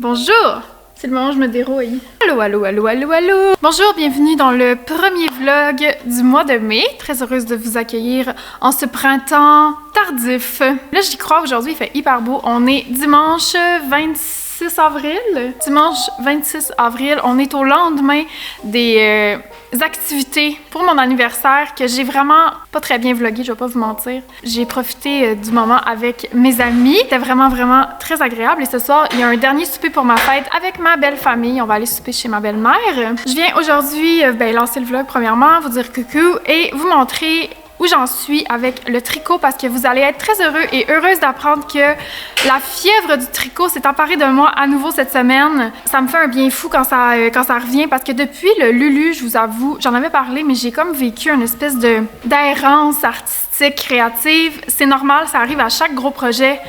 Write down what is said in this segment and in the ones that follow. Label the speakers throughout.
Speaker 1: Bonjour! C'est le moment où je me dérouille. Allô, allô, allô, allô, allô! Bonjour, bienvenue dans le premier vlog du mois de mai. Très heureuse de vous accueillir en ce printemps tardif. Là, j'y crois, aujourd'hui, il fait hyper beau. On est dimanche 26 avril. Dimanche 26 avril, on est au lendemain des activités pour mon anniversaire que j'ai vraiment pas très bien vlogué, je vais pas vous mentir. J'ai profité du moment avec mes amis. C'était vraiment très agréable et ce soir, il y a un dernier souper pour ma fête avec ma belle famille. On va aller souper chez ma belle-mère. Je viens aujourd'hui lancer le vlog premièrement, vous dire coucou et vous montrer où j'en suis avec le tricot parce que vous allez être très heureux et heureuse d'apprendre que la fièvre du tricot s'est emparée de moi à nouveau cette semaine. Ça me fait un bien fou quand ça revient parce que depuis le Lulu, je vous avoue, j'en avais parlé, mais j'ai comme vécu une espèce d'errance artistique, créative. C'est normal, ça arrive à chaque gros projet.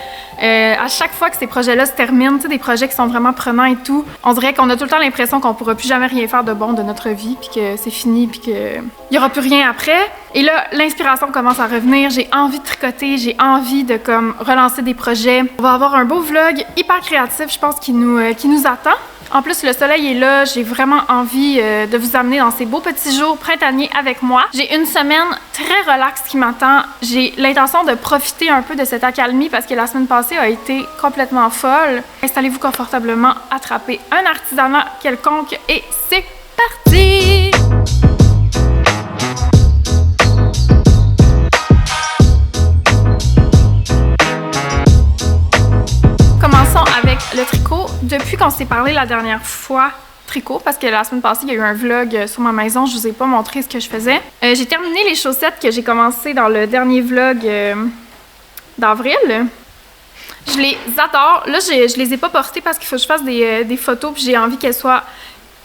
Speaker 1: À chaque fois que ces projets-là se terminent, tu sais, des projets qui sont vraiment prenants et tout, on dirait qu'on a tout le temps l'impression qu'on pourra plus jamais rien faire de bon de notre vie, puis que c'est fini, puis qu'il y aura plus rien après. Et là, l'inspiration commence à revenir, j'ai envie de tricoter, j'ai envie de comme relancer des projets. On va avoir un beau vlog hyper créatif, je pense, qui nous attend. En plus, le soleil est là, j'ai vraiment envie de vous amener dans ces beaux petits jours printaniers avec moi. J'ai une semaine très relaxe qui m'attend. J'ai l'intention de profiter un peu de cette accalmie parce que la semaine passée a été complètement folle. Installez-vous confortablement, attrapez un artisanat quelconque et c'est parti! Commençons avec le tricot. Depuis qu'on s'est parlé la dernière fois, tricot, parce que la semaine passée, il y a eu un vlog sur ma maison, je vous ai pas montré ce que je faisais. J'ai terminé les chaussettes que j'ai commencé dans le dernier vlog d'avril. Je les adore. Là, je les ai pas portées parce qu'il faut que je fasse des photos, puis j'ai envie qu'elles soient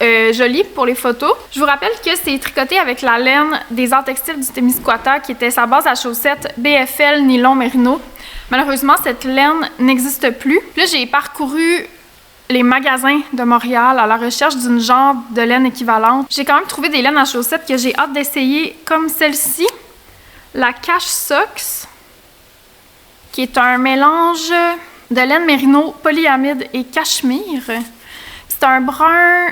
Speaker 1: jolies pour les photos. Je vous rappelle que c'est tricoté avec la laine des Arts Textiles du Témiscouata, qui était sa base à chaussettes BFL Nylon Merino. Malheureusement, cette laine n'existe plus. Puis là, j'ai parcouru les magasins de Montréal à la recherche d'une genre de laine équivalente. J'ai quand même trouvé des laines à chaussettes que j'ai hâte d'essayer, comme celle-ci, la Cache Socks, qui est un mélange de laine mérino, polyamide et cachemire. C'est un brun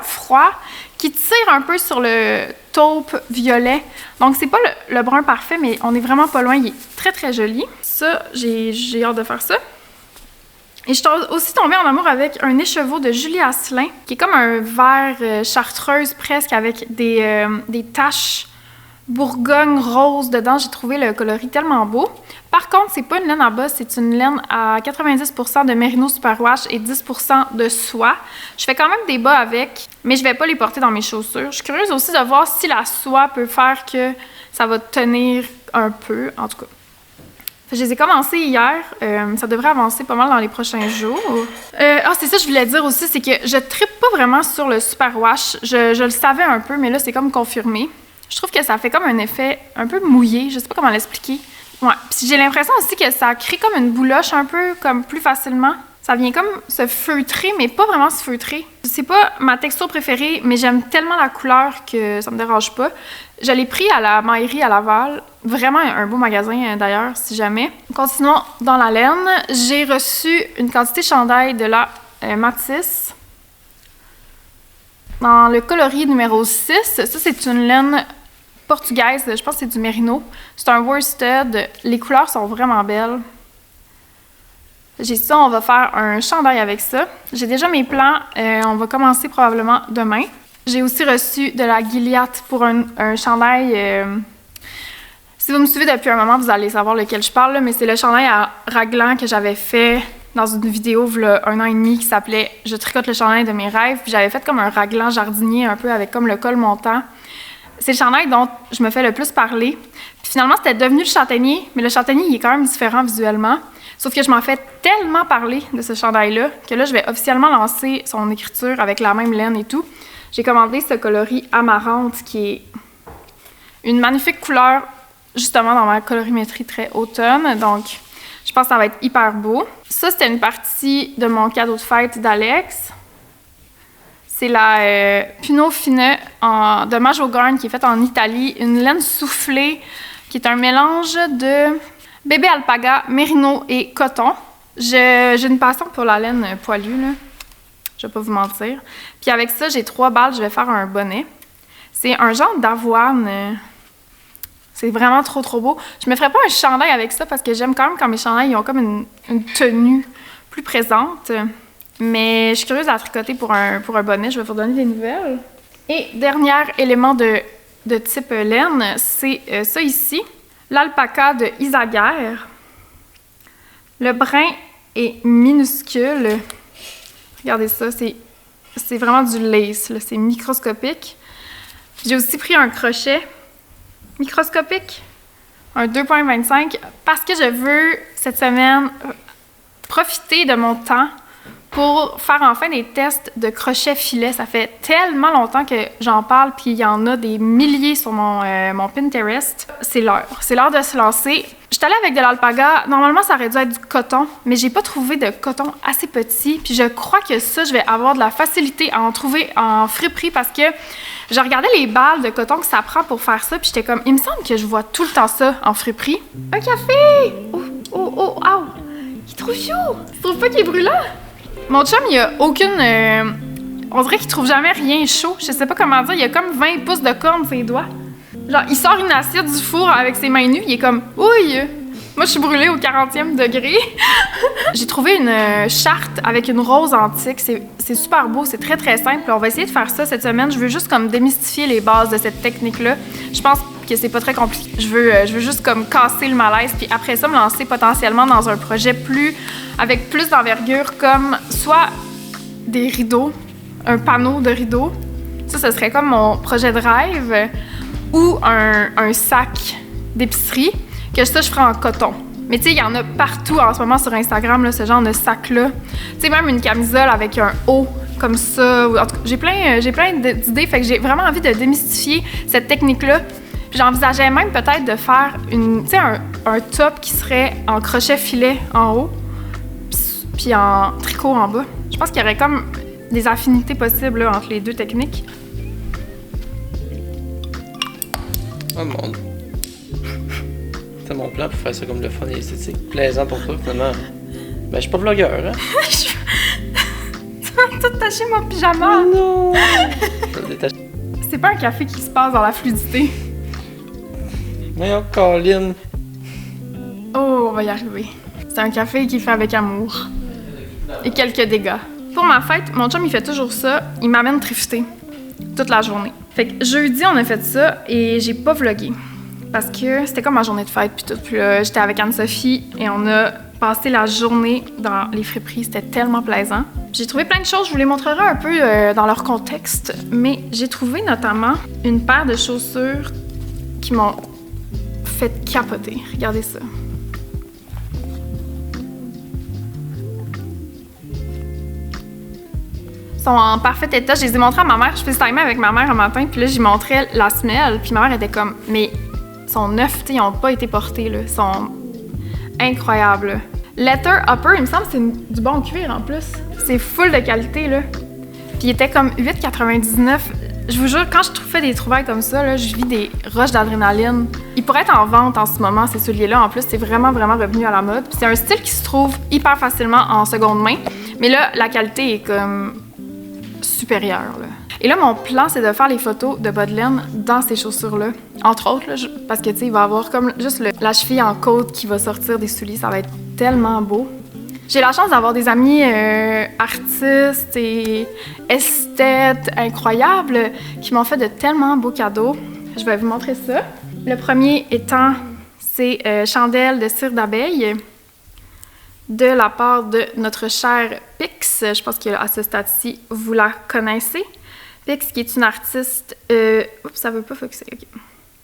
Speaker 1: froid qui tire un peu sur le taupe violet. Donc, c'est pas le brun parfait, mais on est vraiment pas loin. Il est très joli. Ça, j'ai hâte de faire ça. Et je suis aussi tombée en amour avec un écheveau de Julie Asselin, qui est comme un vert chartreuse presque, avec des taches bourgogne rose dedans. J'ai trouvé le coloris tellement beau. Par contre, c'est pas une laine à bosse, c'est une laine à 90% de Merino Superwash et 10% de soie. Je fais quand même des bas avec, mais je vais pas les porter dans mes chaussures. Je suis curieuse aussi de voir si la soie peut faire que ça va tenir un peu, en tout cas. Je les ai commencés hier, ça devrait avancer pas mal dans les prochains jours. C'est ça que je voulais dire aussi, c'est que je trippe pas vraiment sur le Superwash. Je le savais un peu, mais là, c'est comme confirmé. Je trouve que ça fait comme un effet un peu mouillé, je sais pas comment l'expliquer. Ouais, puis j'ai l'impression aussi que ça crée comme une bouloche un peu, comme plus facilement. Ça vient comme se feutrer, mais pas vraiment se feutrer. C'est pas ma texture préférée, mais j'aime tellement la couleur que ça me dérange pas. Je l'ai pris à la Maillerie à Laval. Vraiment un beau magasin, d'ailleurs, si jamais. Continuons dans la laine. J'ai reçu une quantité chandail de la Matisse dans le coloris numéro 6. Ça, c'est une laine portugaise. Je pense que c'est du Merino. C'est un worsted. Les couleurs sont vraiment belles. J'ai ça, on va faire un chandail avec ça. J'ai déjà mes plans, on va commencer probablement demain. J'ai aussi reçu de la Gilliatt pour un chandail. Si vous me suivez depuis un moment, vous allez savoir lequel je parle, là, mais c'est le chandail à raglan que j'avais fait dans une vidéo il y a 1 an et demi qui s'appelait « Je tricote le chandail de mes rêves ». Puis j'avais fait comme un raglan jardinier un peu avec comme le col montant. C'est le chandail dont je me fais le plus parler. Puis finalement, c'était devenu le châtaignier, mais le châtaignier, il est quand même différent visuellement. Sauf que je m'en fais tellement parler de ce chandail-là que là, je vais officiellement lancer son écriture avec la même laine et tout. J'ai commandé ce coloris amarante qui est une magnifique couleur, justement dans ma colorimétrie très automne. Donc, je pense que ça va être hyper beau. Ça, c'était une partie de mon cadeau de fête d'Alex. C'est la Puno Fine de Majogarn qui est faite en Italie. Une laine soufflée qui est un mélange de bébé alpaga, mérino et coton. J'ai une passion pour la laine poilue, là. Je vais pas vous mentir. Puis avec ça, j'ai 3 balles, je vais faire un bonnet. C'est un genre d'avoine. C'est vraiment trop beau. Je me ferais pas un chandail avec ça parce que j'aime quand même quand mes chandails ils ont comme une tenue plus présente. Mais je suis curieuse à tricoter pour un bonnet. Je vais vous donner des nouvelles. Et dernier élément de type laine, c'est ça ici. L'alpaca de Isaguerre. Le brin est minuscule. Regardez ça, c'est vraiment du lace, là. C'est microscopique. J'ai aussi pris un crochet microscopique, un 2,25, parce que je veux, cette semaine, profiter de mon temps pour faire enfin des tests de crochet filet. Ça fait tellement longtemps que j'en parle, puis il y en a des milliers sur mon Pinterest. C'est l'heure de se lancer. J'étais allée avec de l'alpaga. Normalement, ça aurait dû être du coton, mais j'ai pas trouvé de coton assez petit. Puis je crois que ça, je vais avoir de la facilité à en trouver en friperie parce que je regardais les balles de coton que ça prend pour faire ça, puis j'étais comme, il me semble que je vois tout le temps ça en friperie. Un café! Oh, il est trop chaud! Tu trouves pas qu'il est brûlant? Mon chum, il a aucune... on dirait qu'il trouve jamais rien chaud. Je sais pas comment dire, il a comme 20 pouces de corne sur ses doigts. Genre, il sort une assiette du four avec ses mains nues, il est comme, ouille! Moi, je suis brûlée au 40e degré. J'ai trouvé une charte avec une rose antique. C'est super beau, c'est très simple. On va essayer de faire ça cette semaine. Je veux juste comme démystifier les bases de cette technique-là. Je pense que c'est pas très compliqué. Je veux juste comme casser le malaise, puis après ça, me lancer potentiellement dans un projet avec plus d'envergure, comme soit des rideaux, un panneau de rideaux. Ça, ce serait comme mon projet de rêve, ou un sac d'épicerie. Que ça, je ferais en coton. Mais tu sais, il y en a partout en ce moment sur Instagram, là, ce genre de sac-là. Tu sais, même une camisole avec un haut comme ça. En tout cas, j'ai plein d'idées, fait que j'ai vraiment envie de démystifier cette technique-là. Puis j'envisageais même peut-être de faire un top qui serait en crochet filet en haut, puis en tricot en bas. Je pense qu'il y aurait comme des affinités possibles là, entre les deux techniques.
Speaker 2: Oh mon Dieu. C'est mon plan pour faire ça comme le fun et esthétique. Plaisant pour toi, finalement. Ben, je suis pas vlogueur, hein?
Speaker 1: Tu vas tout tacher mon pyjama!
Speaker 2: Non!
Speaker 1: C'est pas un café qui se passe dans la fluidité.
Speaker 2: Voyons, Colin.
Speaker 1: Oh, on va y arriver. C'est un café qui est fait avec amour. Et quelques dégâts. Pour ma fête, mon chum, il fait toujours ça. Il m'amène trifter toute la journée. Fait que jeudi, on a fait ça et j'ai pas vlogué. Parce que c'était comme ma journée de fête, puis tout. Puis là, j'étais avec Anne-Sophie et on a passé la journée dans les friperies. C'était tellement plaisant. J'ai trouvé plein de choses, je vous les montrerai un peu dans leur contexte. Mais j'ai trouvé notamment une paire de chaussures qui m'ont fait capoter. Regardez ça. Ils sont en parfait état. Je les ai montrées à ma mère. Je faisais timer avec ma mère un matin, puis là, j'y montrais la semelle. Puis ma mère était comme, mais ils sont neufs, ils n'ont pas été portés, là. Ils sont incroyables. Letter Upper, il me semble que c'est du bon cuir en plus. C'est full de qualité, là. Puis il était comme 8,99. Je vous jure, quand je fais des trouvailles comme ça, là, je vis des rushs d'adrénaline. Ils pourraient être en vente en ce moment, ces souliers-là. En plus, c'est vraiment revenu à la mode. Puis c'est un style qui se trouve hyper facilement en seconde main. Mais là, la qualité est comme supérieure, là. Et là, mon plan, c'est de faire les photos de bas de laine dans ces chaussures-là. Entre autres, là, parce que, tu sais, il va y avoir comme juste la cheville en côte qui va sortir des souliers. Ça va être tellement beau. J'ai la chance d'avoir des amis artistes et esthètes incroyables qui m'ont fait de tellement beaux cadeaux. Je vais vous montrer ça. Le premier étant, c'est chandelle de cire d'abeille de la part de notre chère Pix. Je pense qu'à ce stade-ci, vous la connaissez. Pix, qui est une artiste... Oups, ça veut pas focuser, OK.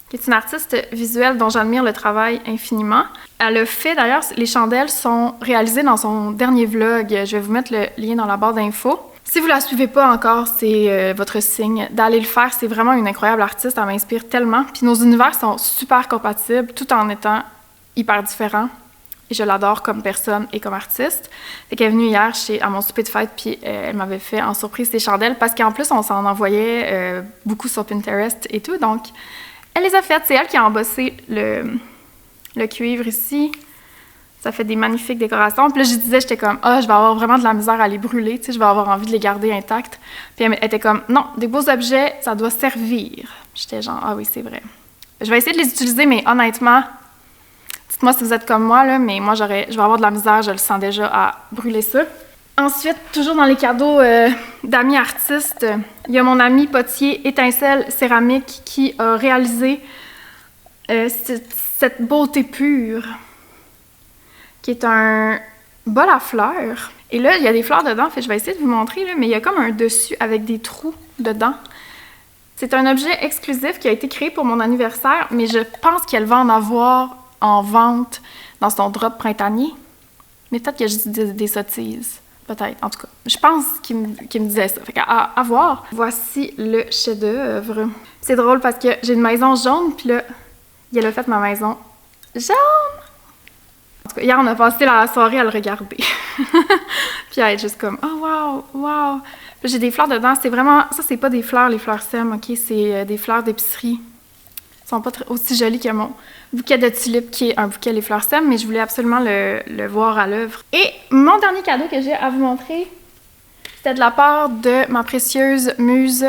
Speaker 1: Qui est une artiste visuelle dont j'admire le travail infiniment. Elle a fait, d'ailleurs, les chandelles sont réalisées dans son dernier vlog. Je vais vous mettre le lien dans la barre d'infos. Si vous la suivez pas encore, c'est votre signe d'aller le faire. C'est vraiment une incroyable artiste, elle m'inspire tellement. Puis nos univers sont super compatibles, tout en étant hyper différents. Et je l'adore comme personne et comme artiste. Fait qu'elle est venue hier à mon souper de fête, puis elle m'avait fait en surprise ces chandelles, parce qu'en plus, on s'en envoyait beaucoup sur Pinterest et tout. Donc, elle les a faites. C'est elle qui a embossé le cuivre ici. Ça fait des magnifiques décorations. Puis là, je disais, j'étais comme, je vais avoir vraiment de la misère à les brûler, tu sais, je vais avoir envie de les garder intacts. Puis elle était comme, non, des beaux objets, ça doit servir. J'étais genre, ah oui, c'est vrai. Je vais essayer de les utiliser, mais honnêtement, dites-moi si vous êtes comme moi, là, mais moi, je vais avoir de la misère, je le sens déjà, à brûler ça. Ensuite, toujours dans les cadeaux d'amis artistes, il y a mon ami potier Étincelle Céramique qui a réalisé cette beauté pure, qui est un bol à fleurs. Et là, il y a des fleurs dedans, fait je vais essayer de vous montrer, là, mais il y a comme un dessus avec des trous dedans. C'est un objet exclusif qui a été créé pour mon anniversaire, mais je pense qu'elle va en avoir en vente dans son drop printanier. Mais peut-être que je dis des sottises. Peut-être, en tout cas. Je pense qu'il me disait ça. Fait à voir. Voici le chef-d'œuvre. C'est drôle parce que j'ai une maison jaune, puis là, il a fait ma maison jaune. En tout cas, hier, on a passé la soirée à le regarder. Puis à être juste comme, oh, wow. J'ai des fleurs dedans. C'est vraiment, ça, c'est pas des fleurs, les fleurs SEM, OK? C'est des fleurs d'épicerie. Elles sont pas aussi jolies que mon bouquet de tulipes, qui est un bouquet les fleurs SEM, mais je voulais absolument le voir à l'œuvre. Et mon dernier cadeau que j'ai à vous montrer, c'était de la part de ma précieuse muse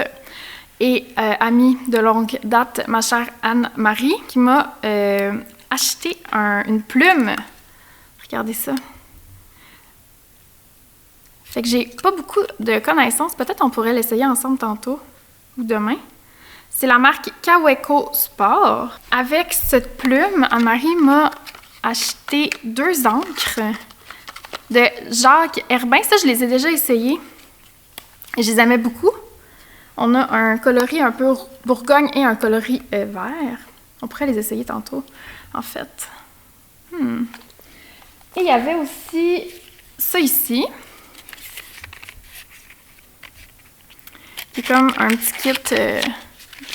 Speaker 1: et amie de longue date, ma chère Anne-Marie, qui m'a acheté une plume. Regardez ça. Fait que j'ai pas beaucoup de connaissances. Peut-être on pourrait l'essayer ensemble tantôt ou demain. C'est la marque Kaweco Sport. Avec cette plume, Anne-Marie m'a acheté 2 encres de Jacques Herbin. Ça, je les ai déjà essayées. Et je les aimais beaucoup. On a un coloris un peu bourgogne et un coloris vert. On pourrait les essayer tantôt, en fait. Et il y avait aussi ça ici. C'est comme un petit kit,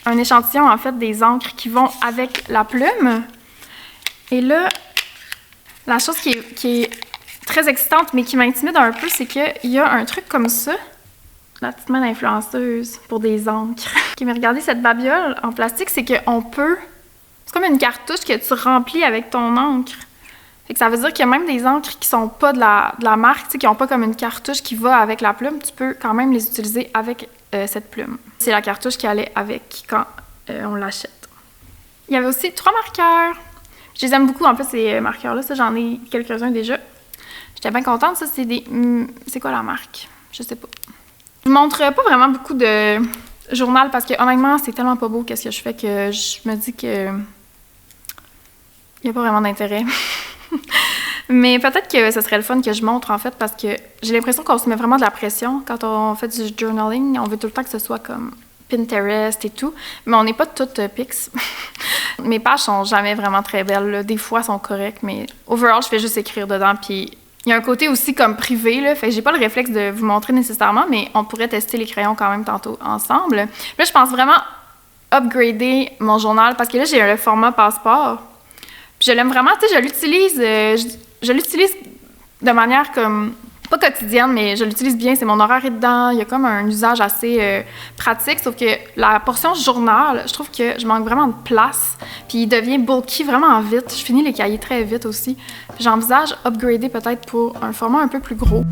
Speaker 1: un échantillon en fait des encres qui vont avec la plume. Et là, la chose qui est très excitante mais qui m'intimide un peu, c'est qu'il y a un truc comme ça, la petite main d'influenceuse pour des encres. Okay, mais regardez cette babiole en plastique, c'est qu'on peut, c'est comme une cartouche que tu remplis avec ton encre. Fait que ça veut dire qu'il y a même des encres qui sont pas de la marque, qui n'ont pas comme une cartouche qui va avec la plume, tu peux quand même les utiliser avec cette plume. C'est la cartouche qui allait avec quand on l'achète. Il y avait aussi 3 marqueurs. Je les aime beaucoup, en plus, ces marqueurs-là. Ça, j'en ai quelques-uns déjà. J'étais bien contente. Ça, c'est des... c'est quoi la marque? Je sais pas. Je ne montre pas vraiment beaucoup de journal parce que, honnêtement, c'est tellement pas beau qu'est-ce que je fais que je me dis que il n'y a pas vraiment d'intérêt. Mais peut-être que ce serait le fun que je montre, en fait, parce que j'ai l'impression qu'on se met vraiment de la pression quand on fait du journaling. On veut tout le temps que ce soit comme Pinterest et tout, mais on n'est pas toutes pics. Mes pages sont jamais vraiment très belles, là. Des fois, elles sont correctes, mais overall, je fais juste écrire dedans, puis il y a un côté aussi comme privé, là, fait que j'ai pas le réflexe de vous montrer nécessairement, mais on pourrait tester les crayons quand même tantôt ensemble. Là, je pense vraiment upgrader mon journal, parce que là, j'ai le format passeport. Puis je l'aime vraiment, tu sais, je l'utilise de manière comme, pas quotidienne, mais je l'utilise bien, c'est mon horaire est dedans, il y a comme un usage assez pratique, sauf que la portion journal, je trouve que je manque vraiment de place, puis il devient bulky vraiment vite, je finis les cahiers très vite aussi, puis j'envisage upgrader peut-être pour un format un peu plus gros.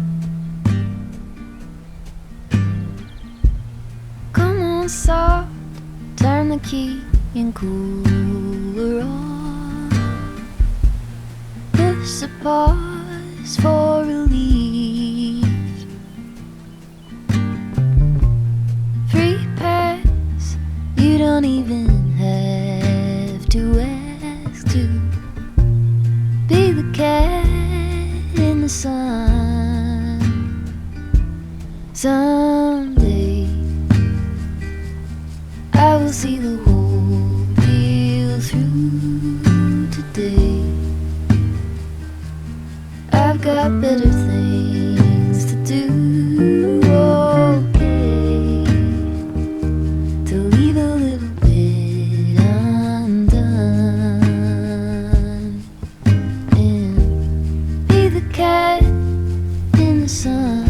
Speaker 3: Come on, soft, turn the key and cooler on. Push the pause for relief. Free pass, you don't even have to ask to be the cat in the sun. Someday I will see the whole deal through today. I've got better things to do, okay, to leave a little bit undone and be the cat in the sun.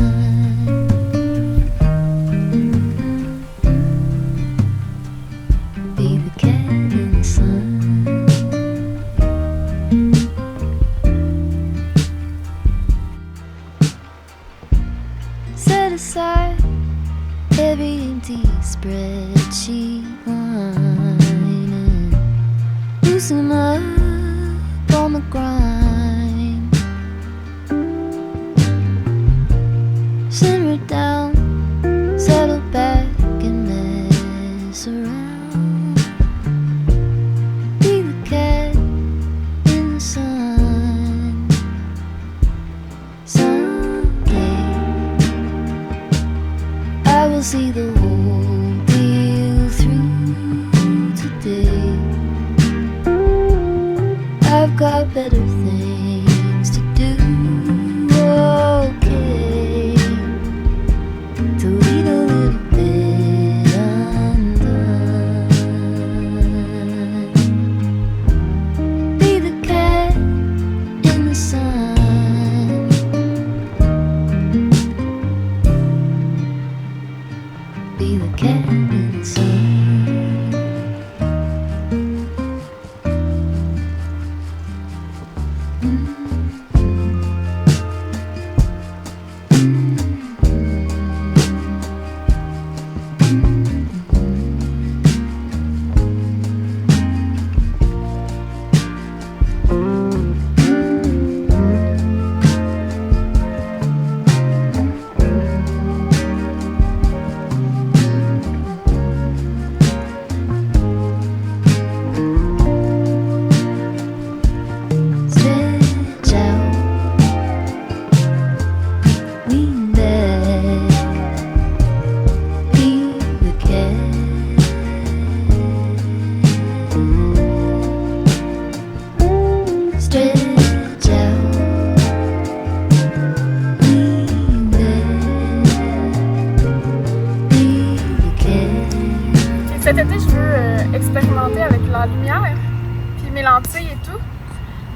Speaker 3: set aside every empty spreadsheet line and loosen up on the grind. Simmer down, settle back and mess around. Be the cat in the sun. Someday I will see the whole deal through. Today I've got better things to do. Okay, to lead a little bit undone. Be the cat in the sun. Be the cat in the sun. Stretch out, lean back, be the cat. Stretch out, lean back, be the cat.
Speaker 1: Cet été, je veux expérimenter avec la lumière, puis mes lentilles et tout.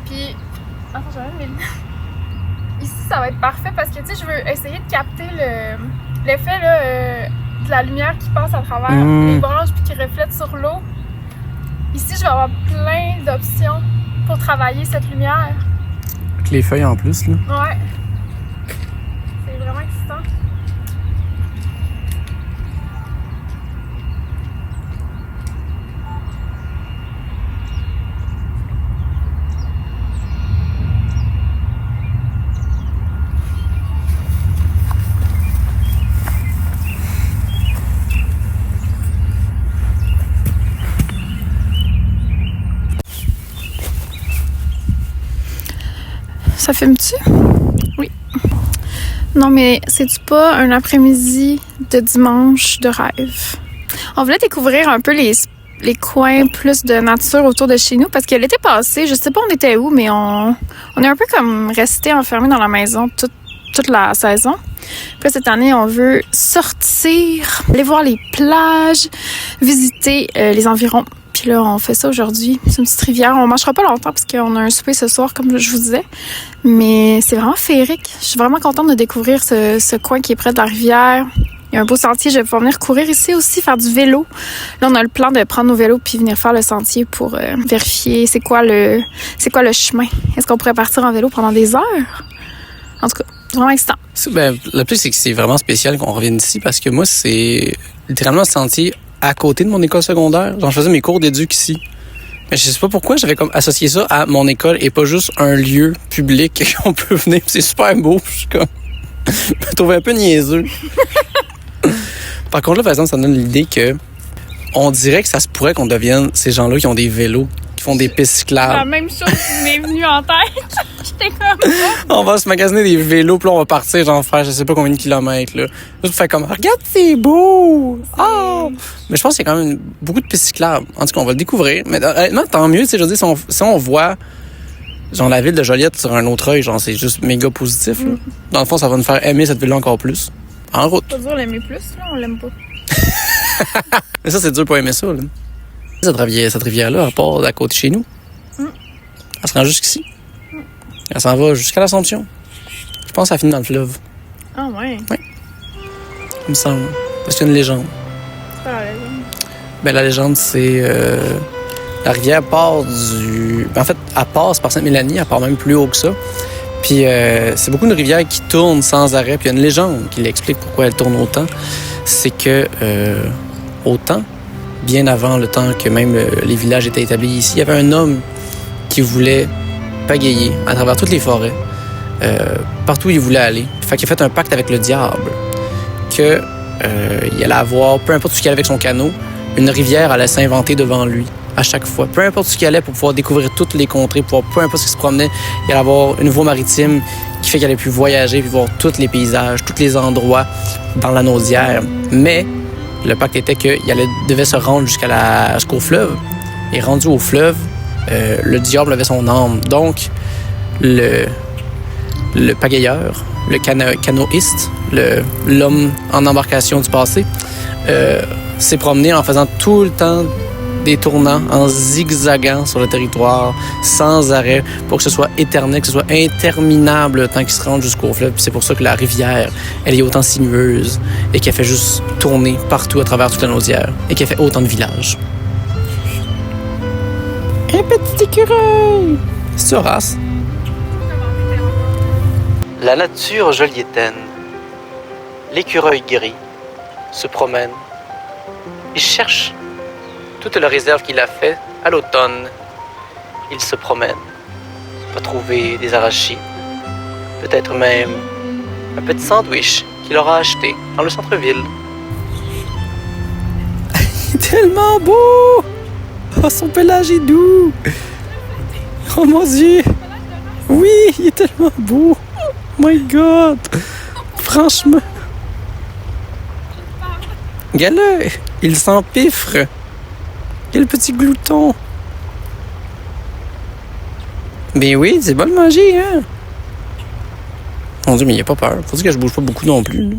Speaker 1: Puis, attends, j'avais mes lunettes. Ici, ça va être parfait parce que, tu sais, je veux essayer de capter l'effet là, de la lumière qui passe à travers les branches puis qui reflète sur l'eau. Ici, je vais avoir plein d'options pour travailler cette lumière.
Speaker 2: Avec les feuilles en plus, là.
Speaker 1: Ouais. C'est vraiment excitant. Ça filme-tu? Oui. Non, mais c'est-tu pas un après-midi de dimanche de rêve? On voulait découvrir un peu les coins plus de nature autour de chez nous parce que l'été passé, je sais pas on était où, mais on est un peu comme resté enfermés dans la maison toute la saison. Puis cette année, on veut sortir, aller voir les plages, visiter les environs. Puis là, on fait ça aujourd'hui. C'est une petite rivière. On marchera pas longtemps parce qu'on a un souper ce soir, comme je vous disais. Mais c'est vraiment féerique. Je suis vraiment contente de découvrir ce coin qui est près de la rivière. Il y a un beau sentier. Je vais pouvoir venir courir ici aussi, faire du vélo. Là, on a le plan de prendre nos vélos puis venir faire le sentier pour vérifier c'est quoi le chemin. Est-ce qu'on pourrait partir en vélo pendant des heures? En tout cas, c'est vraiment excitant.
Speaker 2: Ben, le plus, c'est que c'est vraiment spécial qu'on revienne ici parce que moi, c'est littéralement un sentier à côté de mon école secondaire. J'en faisais mes cours d'éduc ici. Mais je sais pas pourquoi j'avais comme associé ça à mon école et pas juste un lieu public qu'on peut venir. C'est super beau. Je suis comme... je me trouvais un peu niaiseux. Par contre, là, par exemple, ça donne l'idée que on dirait que ça se pourrait qu'on devienne ces gens-là qui ont des vélos, qui font des pistes cyclables.
Speaker 1: La même chose qui m'est venue en tête. J'étais comme...
Speaker 2: On va se magasiner des vélos, puis là, on va partir, genre, faire je sais pas combien de kilomètres, là. Juste faire comme, regarde, c'est beau! Oh! Mais je pense qu'il y a quand même beaucoup de pistes cyclables. En tout cas, on va le découvrir. Mais honnêtement, tant mieux, tu sais, je veux dire, si on voit, genre, la ville de Joliette sur un autre œil, genre, c'est juste méga positif, là. Dans le fond, ça va nous faire aimer cette ville-là encore plus. En route.
Speaker 1: Pas dur l'aimer plus, là, on l'aime pas.
Speaker 2: Mais ça, c'est dur pour aimer ça, là. Cette rivière-là, elle part à côté de chez nous. Elle se rend jusqu'ici. Elle s'en va jusqu'à l'Assomption. Je pense que ça finit dans le fleuve.
Speaker 1: Ah ouais?
Speaker 2: Oui. Il me semble. Parce qu'il y a une légende.
Speaker 1: C'est pas la légende.
Speaker 2: Ben, la légende, c'est... la rivière part du... En fait, elle passe par Sainte-Mélanie. Elle part même plus haut que ça. Puis c'est beaucoup une rivière qui tourne sans arrêt. Puis il y a une légende qui l'explique pourquoi elle tourne autant. C'est que autant, bien avant le temps que même les villages étaient établis ici, il y avait un homme qui voulait pagayer à travers toutes les forêts, partout où il voulait aller. Fait qu'il a fait un pacte avec le diable que il allait avoir, peu importe ce qu'il allait avec son canot, une rivière allait s'inventer devant lui à chaque fois. Peu importe ce qu'il allait pour pouvoir découvrir toutes les contrées, peu importe ce qui se promenait, il allait avoir une voie maritime qui fait qu'il allait pu voyager puis voir tous les paysages, tous les endroits dans la Naudière. Mais le pacte était qu'il devait se rendre jusqu'au fleuve. Et rendu au fleuve, le diable avait son âme. Donc, le pagayeur, le canoïste, l'homme en embarcation du passé, s'est promené en faisant tout le temps des tournants, en zigzagant sur le territoire, sans arrêt, pour que ce soit éternel, que ce soit interminable le temps qu'il se rende jusqu'au fleuve. Puis c'est pour ça que la rivière, elle est autant sinueuse et qu'elle fait juste tourner partout à travers toute la Naudière et qu'elle fait autant de villages. Un petit écureuil! C'est Horace. La nature joliétaine, l'écureuil gris, se promène et cherche toute la réserve qu'il a faite à l'automne. Il se promène, va trouver des arachides, peut-être même un petit sandwich qu'il aura acheté dans le centre-ville. Il est tellement beau! Oh, son pelage est doux! Oh mon Dieu! Oui, il est tellement beau! Oh my God! Franchement! Regarde-le! Il s'empiffre! Quel petit glouton! Ben oui, c'est bon de manger, hein? Mon Dieu, mais il a pas peur. Faut dire que je bouge pas beaucoup non plus, là.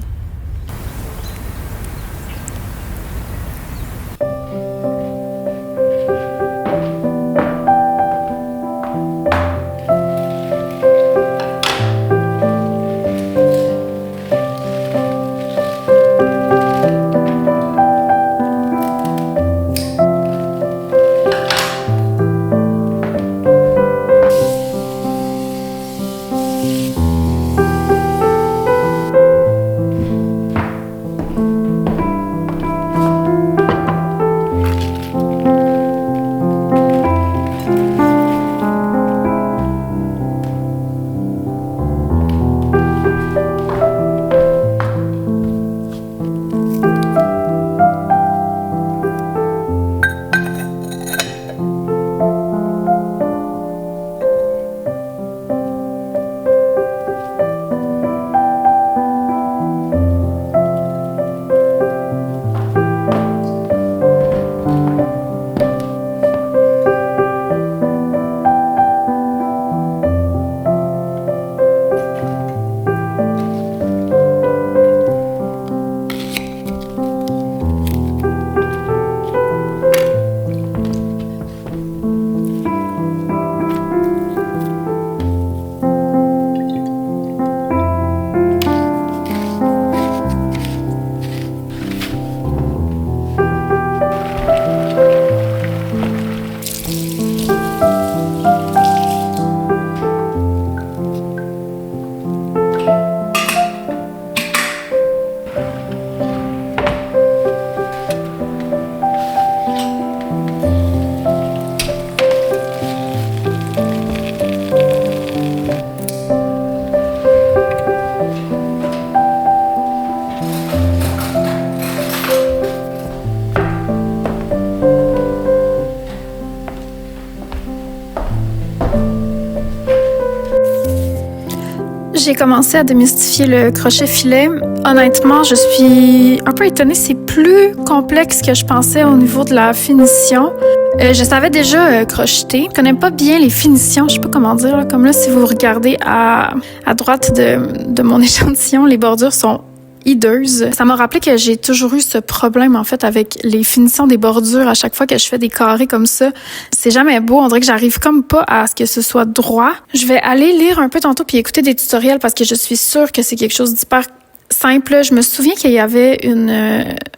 Speaker 1: J'ai commencé à démystifier le crochet-filet. Honnêtement, je suis un peu étonnée. C'est plus complexe que je pensais au niveau de la finition. Je savais déjà crocheter. Je connais pas bien les finitions, je sais pas comment dire. Là. Comme là, si vous regardez à droite de mon échantillon, les bordures sont hideuses. Ça m'a rappelé que j'ai toujours eu ce problème, en fait, avec les finitions des bordures. À chaque fois que je fais des carrés comme ça, c'est jamais beau. On dirait que j'arrive comme pas à ce que ce soit droit. Je vais aller lire un peu tantôt puis écouter des tutoriels parce que je suis sûre que c'est quelque chose d'hyper simple. Je me souviens qu'il y avait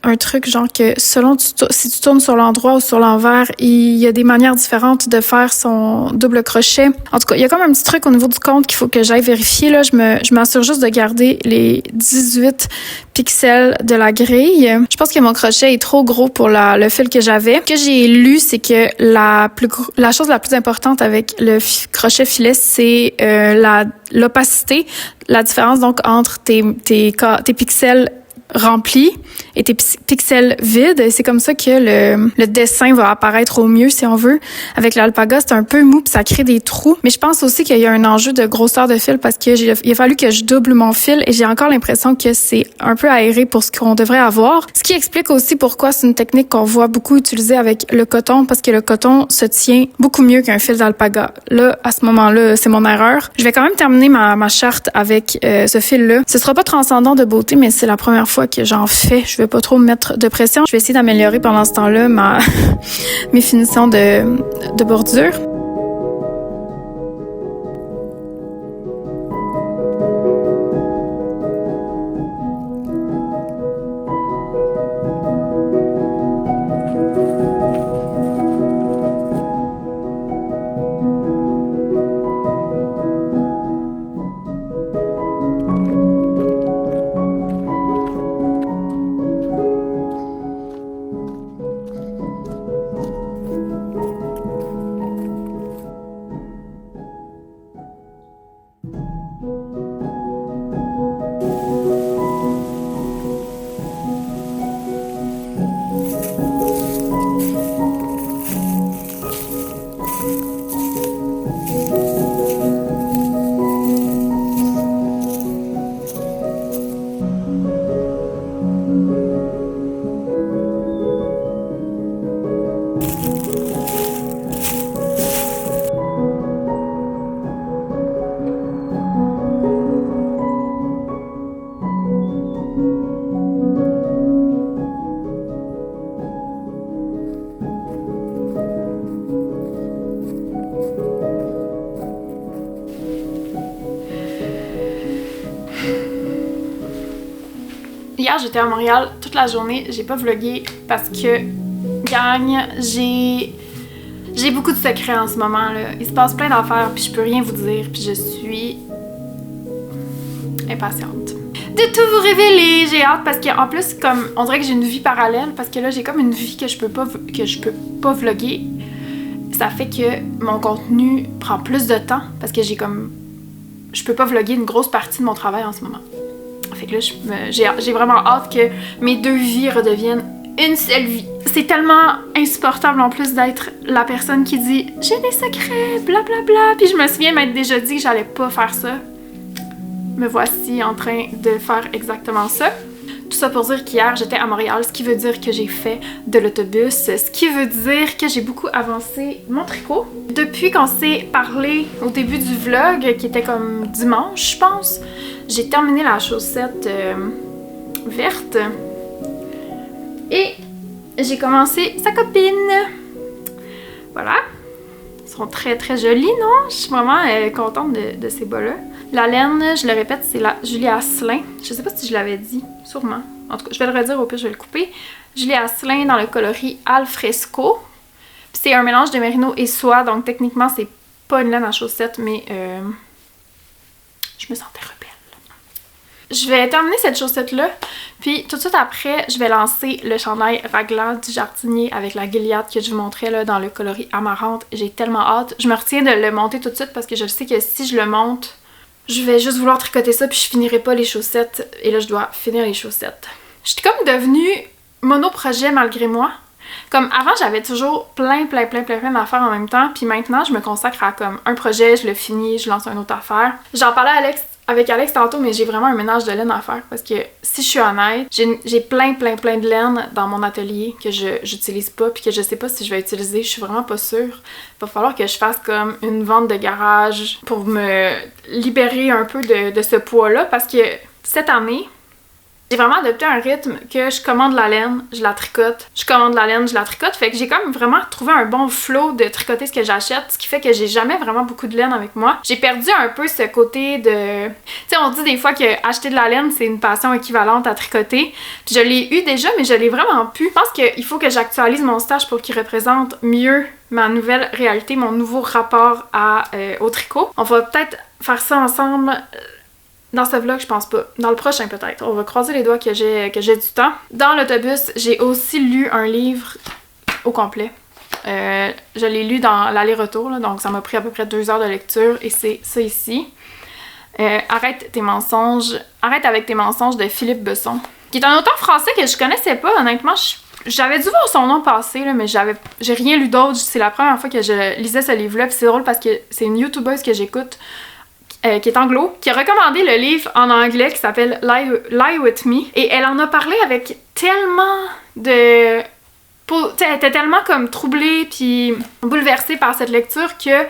Speaker 1: un truc genre que selon si tu tournes sur l'endroit ou sur l'envers, il y a des manières différentes de faire son double crochet. En tout cas, il y a comme un petit truc au niveau du compte qu'il faut que j'aille vérifier. Là, je m'assure juste de garder les 18 pixels de la grille. Je pense que mon crochet est trop gros pour le fil que j'avais. Ce que j'ai lu, c'est que la chose la plus importante avec le crochet filet, c'est l'opacité, la différence donc entre tes pixels remplis et tes pixels vides. C'est comme ça que le dessin va apparaître au mieux, si on veut. Avec l'alpaga, c'est un peu mou puis ça crée des trous. Mais je pense aussi qu'il y a un enjeu de grosseur de fil parce que il a fallu que je double mon fil et j'ai encore l'impression que c'est un peu aéré pour ce qu'on devrait avoir. Ce qui explique aussi pourquoi c'est une technique qu'on voit beaucoup utiliser avec le coton parce que le coton se tient beaucoup mieux qu'un fil d'alpaga. Là, à ce moment-là, c'est mon erreur. Je vais quand même terminer ma charte avec ce fil-là. Ce sera pas transcendant de beauté, mais c'est la première fois que j'en fais. Je vais pas trop me mettre de pression. Je vais essayer d'améliorer pendant ce temps-là mes finitions de bordure. Hier, j'étais à Montréal toute la journée. J'ai pas vlogué parce que, gang, j'ai beaucoup de secrets en ce moment, là. Il se passe plein d'affaires, puis je peux rien vous dire, puis je suis impatiente de tout vous révéler. J'ai hâte parce qu'en plus, comme on dirait que j'ai une vie parallèle, parce que là, j'ai comme une vie que je peux pas vloguer. Ça fait que mon contenu prend plus de temps parce que je peux pas vlogger une grosse partie de mon travail en ce moment. Fait que là, j'ai vraiment hâte que mes deux vies redeviennent une seule vie. C'est tellement insupportable en plus d'être la personne qui dit « J'ai des secrets, blablabla bla, bla. » Puis je me souviens m'être déjà dit que j'allais pas faire ça. Me voici en train de faire exactement ça. Tout ça pour dire qu'hier, j'étais à Montréal, ce qui veut dire que j'ai fait de l'autobus, ce qui veut dire que j'ai beaucoup avancé mon tricot. Depuis qu'on s'est parlé au début du vlog, qui était comme dimanche, je pense, j'ai terminé la chaussette verte et j'ai commencé sa copine. Voilà. Ils sont très très jolis, non? Je suis vraiment contente de ces bas-là. La laine, je le répète, c'est la Julie Asselin. Je sais pas si je l'avais dit, sûrement. En tout cas, je vais le redire, au pire je vais le couper. Julie Asselin dans le coloris Alfresco. Puis c'est un mélange de mérino et soie, donc techniquement c'est pas une laine à chaussettes, mais je me sentais rebelle. Je vais terminer cette chaussette-là, puis tout de suite après, je vais lancer le chandail raglan du jardinier avec la Gilliatt que je vous montrais là, dans le coloris amarante. J'ai tellement hâte. Je me retiens de le monter tout de suite parce que je sais que si je le monte, je vais juste vouloir tricoter ça puis je finirai pas les chaussettes. Et là, je dois finir les chaussettes. Je suis comme devenue monoprojet malgré moi. Comme avant, j'avais toujours plein d'affaires en même temps. Puis maintenant, je me consacre à comme un projet, je le finis, je lance une autre affaire. J'en parlais avec Alex tantôt, mais j'ai vraiment un ménage de laine à faire. Parce que si je suis honnête, j'ai plein de laine dans mon atelier que j'utilise pas puis que je sais pas si je vais utiliser. Je suis vraiment pas sûre. Il va falloir que je fasse comme une vente de garage pour me libérer un peu de ce poids-là. Parce que cette année, J'ai vraiment adopté un rythme que je commande la laine, je la tricote, je commande la laine, je la tricote. Fait que j'ai comme vraiment trouvé un bon flow de tricoter ce que j'achète, ce qui fait que j'ai jamais vraiment beaucoup de laine avec moi. J'ai perdu un peu ce côté de... Tu sais, on dit des fois que acheter de la laine, c'est une passion équivalente à tricoter. Puis je l'ai eu déjà, mais je l'ai vraiment plus. Je pense qu'il faut que j'actualise mon stage pour qu'il représente mieux ma nouvelle réalité, mon nouveau rapport au tricot. On va peut-être faire ça ensemble dans ce vlog, je pense pas. Dans le prochain peut-être. On va croiser les doigts que j'ai du temps. Dans l'autobus, j'ai aussi lu un livre au complet. Je l'ai lu dans l'aller-retour, donc ça m'a pris à peu près 2 heures de lecture et c'est ça ici. Arrête avec tes mensonges de Philippe Besson, qui est un auteur français que je connaissais pas, honnêtement. J'avais dû voir son nom passer, là, mais j'ai rien lu d'autre. C'est la première fois que je lisais ce livre-là. Puis c'est drôle parce que c'est une YouTubeuse que j'écoute, qui est anglo, qui a recommandé le livre en anglais qui s'appelle Lie With Me. Et elle en a parlé avec tellement de... Elle était tellement comme troublée puis bouleversée par cette lecture que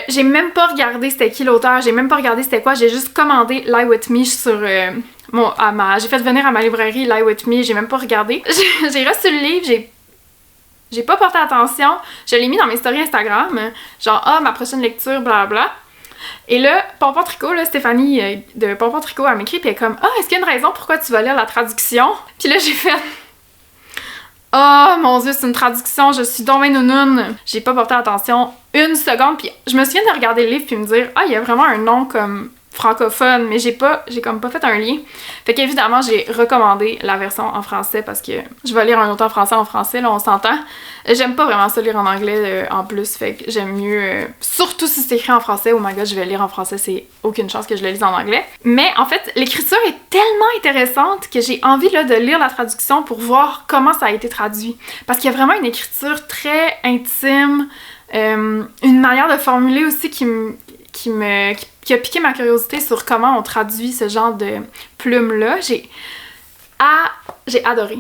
Speaker 1: j'ai même pas regardé c'était qui l'auteur, j'ai même pas regardé c'était quoi, j'ai juste commandé Lie With Me sur... j'ai fait venir à ma librairie Lie With Me, j'ai même pas regardé. J'ai reçu le livre, j'ai pas porté attention, je l'ai mis dans mes stories Instagram, genre ma prochaine lecture, blablabla. Et là, Pompon Tricot, là, Stéphanie de Pompon Tricot, elle m'écrit, puis elle est comme est-ce qu'il y a une raison pourquoi tu vas lire la traduction? Puis là, j'ai fait mon Dieu, c'est une traduction, je suis donc ben nounoune. J'ai pas porté attention une seconde, puis je me souviens de regarder le livre puis me dire il y a vraiment un nom comme francophone, mais j'ai comme pas fait un lien. Fait qu'évidemment, j'ai recommandé la version en français parce que je vais lire un auteur français en français, là, on s'entend. J'aime pas vraiment ça lire en anglais en plus, fait que j'aime mieux... surtout si c'est écrit en français, oh my god, je vais lire en français, c'est aucune chance que je le lise en anglais. Mais en fait, l'écriture est tellement intéressante que j'ai envie là, de lire la traduction pour voir comment ça a été traduit. Parce qu'il y a vraiment une écriture très intime, une manière de formuler aussi qui a piqué ma curiosité sur comment on traduit ce genre de plumes-là. J'ai adoré.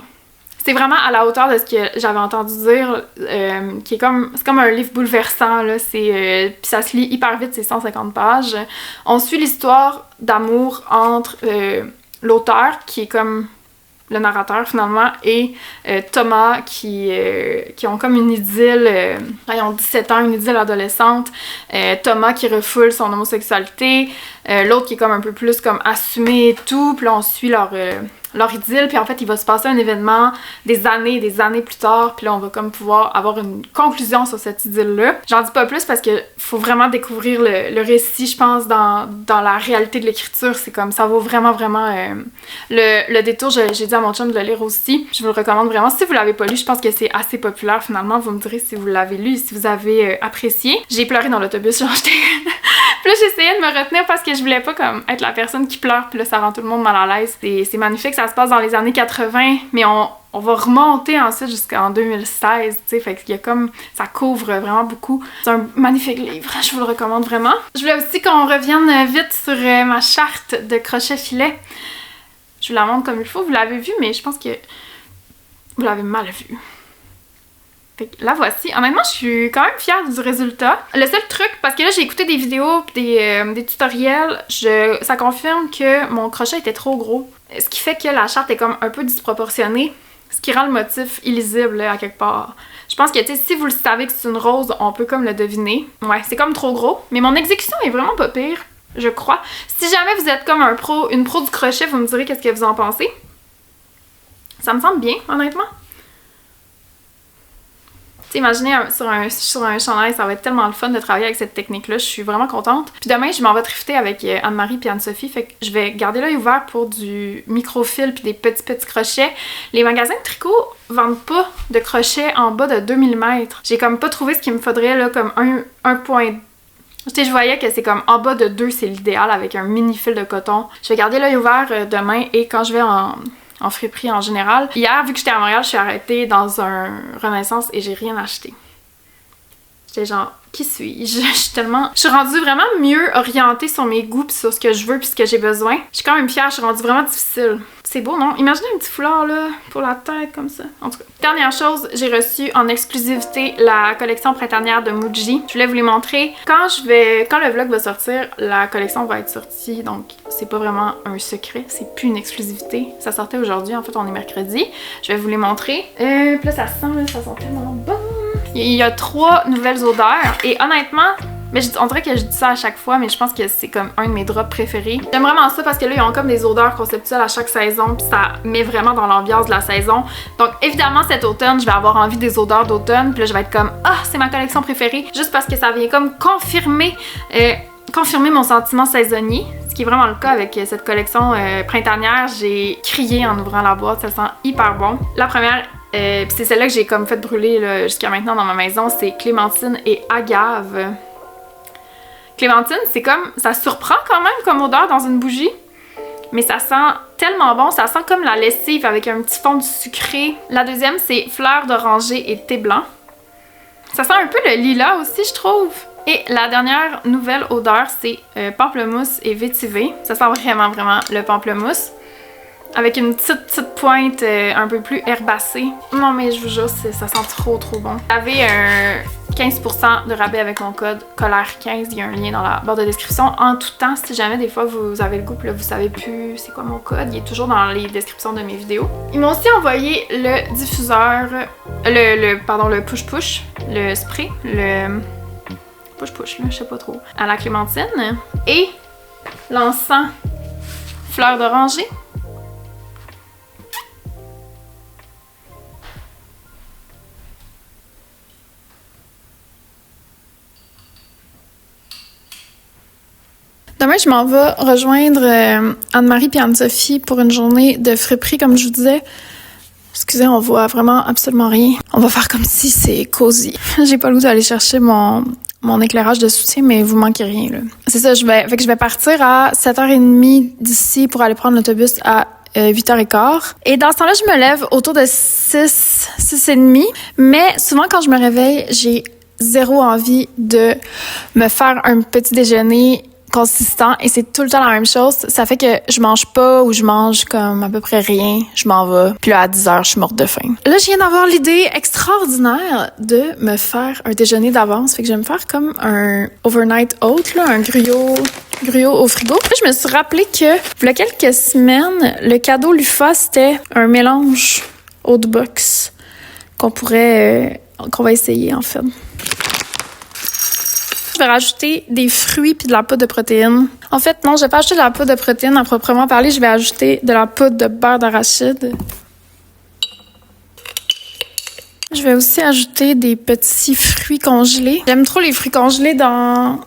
Speaker 1: C'est vraiment à la hauteur de ce que j'avais entendu dire, c'est comme un livre bouleversant, là. Puis ça se lit hyper vite, c'est 150 pages. On suit l'histoire d'amour entre l'auteur, qui est comme le narrateur finalement, et Thomas qui ont comme une idylle, ils ont 17 ans, une idylle adolescente, Thomas qui refoule son homosexualité, l'autre qui est comme un peu plus comme assumé et tout, puis là on suit leur idylle, puis en fait il va se passer un événement des années plus tard, puis là on va comme pouvoir avoir une conclusion sur cette idylle-là. J'en dis pas plus parce que faut vraiment découvrir le récit, je pense, dans la réalité de l'écriture. C'est comme, ça vaut vraiment le détour. J'ai dit à mon chum de le lire aussi. Je vous le recommande vraiment. Si vous l'avez pas lu, je pense que c'est assez populaire finalement. Vous me direz si vous l'avez lu et si vous avez apprécié. J'ai pleuré dans l'autobus, genre j'étais... Puis là, j'essayais de me retenir parce que je voulais pas comme être la personne qui pleure, puis là, ça rend tout le monde mal à l'aise. C'est magnifique, ça se passe dans les années 80, mais on va remonter ensuite jusqu'en 2016, tu sais, fait qu'il y a comme... ça couvre vraiment beaucoup. C'est un magnifique livre, je vous le recommande vraiment. Je voulais aussi qu'on revienne vite sur ma charte de crochet-filet. Je vous la montre comme il faut, vous l'avez vue, mais je pense que vous l'avez mal vue. Fait que la voici. Honnêtement, je suis quand même fière du résultat. Le seul truc, parce que là j'ai écouté des vidéos pis des tutoriels, ça confirme que mon crochet était trop gros. Ce qui fait que la charte est comme un peu disproportionnée, ce qui rend le motif illisible là, à quelque part. Je pense que tu sais, si vous le savez que c'est une rose, on peut comme le deviner. Ouais, c'est comme trop gros, mais mon exécution est vraiment pas pire, je crois. Si jamais vous êtes comme une pro du crochet, vous me direz qu'est-ce que vous en pensez. Ça me semble bien, honnêtement. Imaginez sur un chandail, ça va être tellement le fun de travailler avec cette technique-là. Je suis vraiment contente. Puis demain, je m'en vais thrifter avec Anne-Marie et Anne-Sophie. Fait que je vais garder l'œil ouvert pour du microfil puis des petits crochets. Les magasins de tricot vendent pas de crochets en bas de 2 mm. J'ai comme pas trouvé ce qu'il me faudrait, là, comme un point. Tu sais, je voyais que c'est comme en bas de 2, c'est l'idéal avec un mini fil de coton. Je vais garder l'œil ouvert demain et quand je vais en friperie en général. Hier, vu que j'étais à Montréal, je suis arrêtée dans un Renaissance et j'ai rien acheté. J'étais genre Qui suis-je? Je suis rendue vraiment mieux orientée sur mes goûts pis sur ce que je veux pis ce que j'ai besoin. Je suis quand même fière, je suis rendue vraiment difficile. C'est beau, non? Imaginez un petit foulard, là, pour la tête, comme ça. En tout cas. Dernière chose, j'ai reçu en exclusivité la collection printanière de Muji. Je voulais vous les montrer. Quand le vlog va sortir, la collection va être sortie, donc c'est pas vraiment un secret, c'est plus une exclusivité. Ça sortait aujourd'hui, en fait, on est mercredi. Je vais vous les montrer. Puis là, ça sent tellement bon. Il y a 3 nouvelles odeurs et honnêtement, mais on dirait que je dis ça à chaque fois, mais je pense que c'est comme un de mes drops préférés. J'aime vraiment ça parce que là, ils ont comme des odeurs conceptuelles à chaque saison, puis ça met vraiment dans l'ambiance de la saison. Donc évidemment, cet automne, je vais avoir envie des odeurs d'automne, puis là, je vais être comme « Ah, c'est ma collection préférée », juste parce que ça vient comme confirmer mon sentiment saisonnier. Ce qui est vraiment le cas avec cette collection printanière. J'ai crié en ouvrant la boîte, ça sent hyper bon. La première, puis c'est celle-là que j'ai comme fait brûler jusqu'à maintenant dans ma maison, c'est clémentine et agave. Clémentine, c'est comme, ça surprend quand même comme odeur dans une bougie, mais ça sent tellement bon, ça sent comme la lessive avec un petit fond de sucré. La deuxième, c'est fleur d'oranger et thé blanc. Ça sent un peu le lilas aussi, je trouve. Et la dernière nouvelle odeur, c'est pamplemousse et vétiver. Ça sent vraiment, vraiment le pamplemousse. Avec une petite pointe un peu plus herbacée. Non mais je vous jure, ça sent trop bon. Vous avez un 15% de rabais avec mon code COLERE15. Il y a un lien dans la barre de description. En tout temps, si jamais des fois vous avez le goût, là, vous savez plus c'est quoi mon code, il est toujours dans les descriptions de mes vidéos. Ils m'ont aussi envoyé le diffuseur, le push-push, le spray, le push-push, là, je sais pas trop, à la clémentine. Et l'encens fleur d'oranger. Demain, je m'en vais rejoindre Anne-Marie et Anne-Sophie pour une journée de friperie, comme je vous disais. Excusez, on voit vraiment absolument rien. On va faire comme si c'est cosy. J'ai pas le goût d'aller chercher mon éclairage de soutien, mais vous manquez rien, là. C'est ça, je vais partir à 7h30 d'ici pour aller prendre l'autobus à 8h15. Et dans ce temps-là, je me lève autour de 6h30. Mais souvent, quand je me réveille, j'ai zéro envie de me faire un petit déjeuner consistant et c'est tout le temps la même chose. Ça fait que je mange pas ou je mange comme à peu près rien. Je m'en vais. Puis là, à 10h, je suis morte de faim. Là, je viens d'avoir l'idée extraordinaire de me faire un déjeuner d'avance. Fait que je vais me faire comme un overnight oat, là, un gruyot au frigo. Puis je me suis rappelé que, il y a quelques semaines, le cadeau Lufa, c'était un mélange oat box qu'on va essayer, en fait. Je vais rajouter des fruits puis de la poudre de protéines. En fait, non, je vais pas ajouter de la poudre de protéines à proprement parler. Je vais ajouter de la poudre de beurre d'arachide. Je vais aussi ajouter des petits fruits congelés. J'aime trop les fruits congelés dans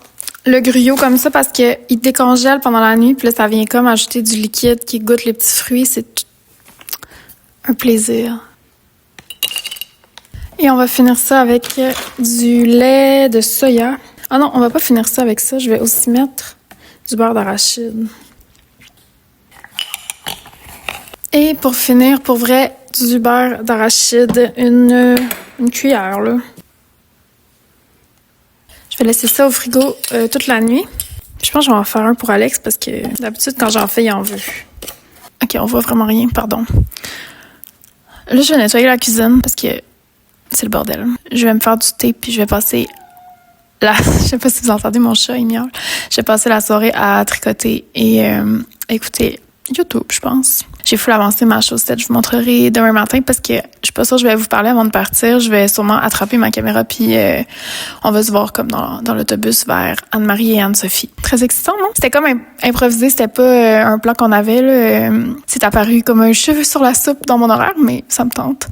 Speaker 1: le gruyot comme ça parce qu'ils décongèlent pendant la nuit. Puis là, ça vient comme ajouter du liquide qui goûte les petits fruits. C'est un plaisir. Et on va finir ça avec du lait de soya. Ah non, on va pas finir ça avec ça. Je vais aussi mettre du beurre d'arachide. Et pour finir, pour vrai, du beurre d'arachide, une cuillère, là. Je vais laisser ça au frigo toute la nuit. Je pense que je vais en faire un pour Alex parce que d'habitude, quand j'en fais, il en veut. Ok, on voit vraiment rien, pardon. Là, je vais nettoyer la cuisine parce que c'est le bordel. Je vais me faire du thé puis je vais passer je sais pas si vous entendez mon chat, il miaule. Je vais passer la soirée à tricoter et écouter YouTube, je pense. J'ai full avancé ma chaussette. Je vous montrerai demain matin parce que je suis pas sûre que je vais vous parler avant de partir. Je vais sûrement attraper ma caméra puis on va se voir comme dans l'autobus vers Anne-Marie et Anne-Sophie. Très excitant, non? C'était comme improvisé. C'était pas un plan qu'on avait, là. C'est apparu comme un cheveu sur la soupe dans mon horaire, mais ça me tente.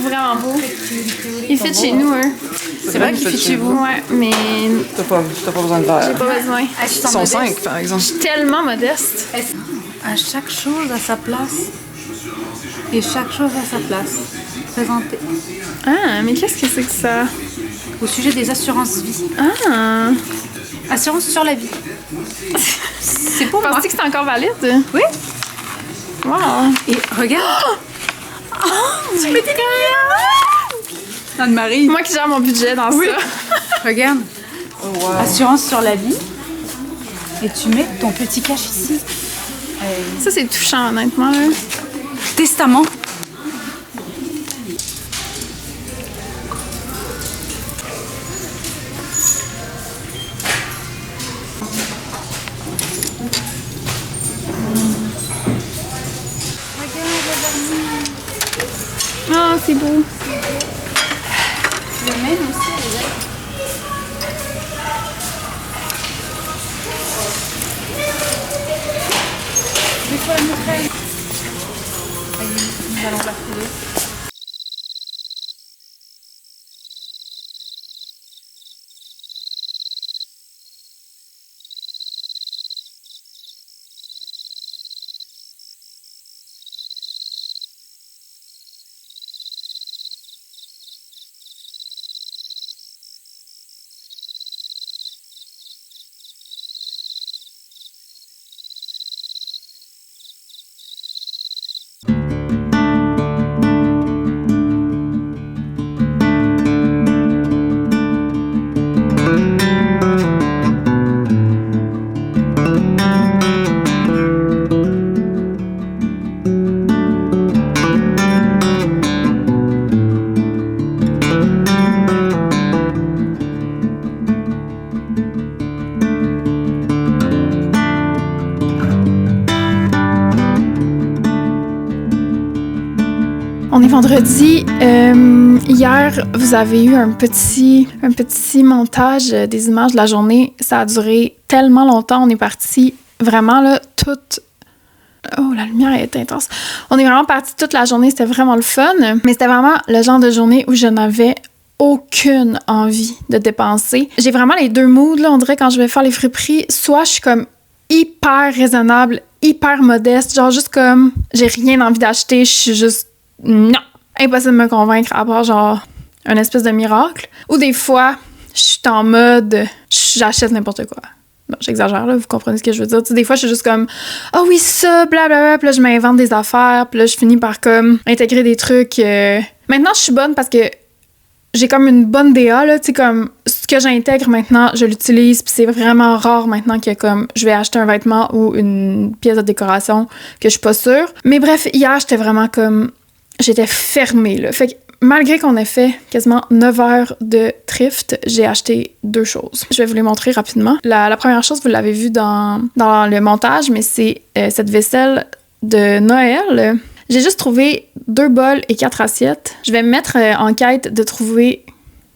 Speaker 1: Vraiment beau. Il fit chez nous, eux.
Speaker 4: C'est vrai qu'il fit chez vous?
Speaker 1: Ouais, mais
Speaker 4: T'as pas besoin de verre.
Speaker 1: j'ai pas besoin.
Speaker 4: Ils sont 5, par exemple.
Speaker 1: Je suis tellement modeste.
Speaker 5: À chaque chose à sa place. Et chaque chose à sa place. Présentée.
Speaker 1: Ah, mais qu'est-ce que c'est que ça?
Speaker 5: Au sujet des assurances vie.
Speaker 1: Ah!
Speaker 5: Assurance sur la vie. C'est pour moi.
Speaker 1: Penses-tu que c'est encore valide?
Speaker 5: Oui.
Speaker 1: Wow!
Speaker 5: Et regarde.
Speaker 1: Tu me dis
Speaker 4: Anne-Marie.
Speaker 1: Moi qui gère mon budget dans ça.
Speaker 5: Regarde. Assurance sur la vie. Et tu mets ton petit cash ici.
Speaker 1: Ça, c'est touchant, honnêtement. Là.
Speaker 5: Testament.
Speaker 1: Ah, c'est beau.
Speaker 5: Le même aussi, des fois la montrer. Nous allons la trouver.
Speaker 1: On est vendredi. Hier, vous avez eu un petit montage des images de la journée. Ça a duré tellement longtemps. On est parti vraiment là, toute... Oh, la lumière est intense. On est vraiment parti toute la journée. C'était vraiment le fun. Mais c'était vraiment le genre de journée où je n'avais aucune envie de dépenser. J'ai vraiment les deux moods, là. On dirait quand je vais faire les friperies, soit je suis comme hyper raisonnable, hyper modeste, genre juste comme j'ai rien envie d'acheter, je suis juste non, impossible de me convaincre à part genre un espèce de miracle. Ou des fois, je suis en mode j'achète n'importe quoi. Bon, j'exagère là, vous comprenez ce que je veux dire. Tu sais, des fois, je suis juste comme ah oui, ça, blablabla, puis là, je m'invente des affaires, puis là, je finis par comme intégrer des trucs. Maintenant, je suis bonne parce que j'ai comme une bonne DA, là, tu sais, comme ce que j'intègre maintenant, je l'utilise, puis c'est vraiment rare maintenant que comme je vais acheter un vêtement ou une pièce de décoration que je suis pas sûre. Mais bref, hier, j'étais vraiment comme j'étais fermée, là. Fait que malgré qu'on ait fait quasiment 9 heures de thrift, j'ai acheté 2 choses. Je vais vous les montrer rapidement. La première chose, vous l'avez vu dans le montage, mais c'est cette vaisselle de Noël. J'ai juste trouvé 2 bols et 4 assiettes. Je vais me mettre en quête de trouver